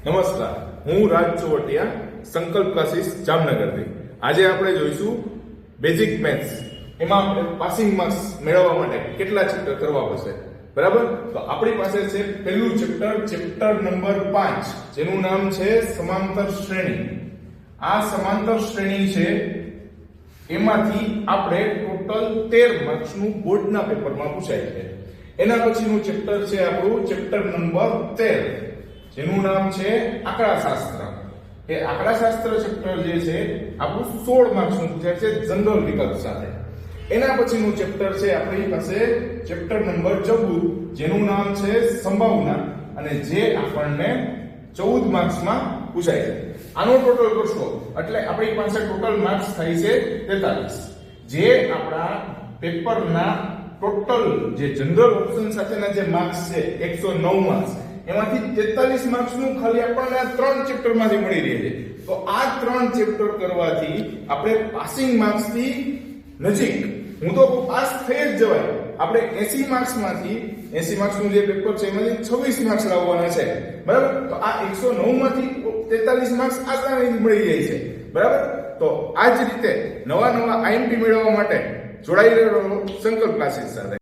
નમસ્કાર, હું રાજ ચોવટિયા, સંકલ્પ ક્લાસીસ જામનગરથી. આજે આપણે જોઈશું બેઝિક મેથ્સ. એમાં આપણે પાસિંગ માર્ક્સ મેળવવા માટે કેટલા ચેપ્ટર કરવા પડશે, બરાબર? તો આપણી પાસે છે પહેલું ચેપ્ટર નંબર 5, જેનું નામ છે સમાંતર શ્રેણી. આ સમાંતર શ્રેણી છે, એમાંથી આપણે ટોટલ 13 માર્ક્સનું બોર્ડના પેપરમાં પૂછાય છે. એના પછીનું ચેપ્ટર છે આપણું ચેપ્ટર નંબર 13, જેનું નામ છે આંકડાશાસ્ત્ર. એ આંકડાશાસ્ત્ર ચેપ્ટર જે છે આપણું 16 માર્ક્સનું પૂછાય છે જનરલ વિકલ્પ સાથે. એના પછીનું ચેપ્ટર છે આપણી પાસે ચેપ્ટર નંબર 14, જેનું નામ છે સંભાવના, અને જે આપણને 14 માર્ક્સમાં પૂછાય છે. આનો ટોટલ કરશો એટલે આપણી પાસે ટોટલ માર્ક્સ થાય છે 43, જે આપણા પેપરના ટોટલ જે જનરલ ઓપ્શન સાથેના જે માર્ક્સ છે 109 માર્ક્સ, એમાંથી 43 માર્ક્સનું ખાલી આપણને આ 3 ચેપ્ટરમાંથી મળી રહે છે. તો આ 3 ચેપ્ટર કરવાથી આપણે પાસિંગ માર્ક્સથી નજીક, હું તો પાસ થઈ જ જવાય. આપણે 80 માર્ક્સમાંથી 80 માર્ક્સનું જે પેપર છે એમાંથી 26 માર્ક્સ લાવવાના છે, બરાબર? તો આ 109 માંથી 43 માર્ક્સ આસાનીથી મળી જાય છે, બરાબર? તો આ જ રીતે નવા IMP મેળવવા માટે જોડાઈ રહેલો સંકલ્પ ક્લાસીસ સાથે.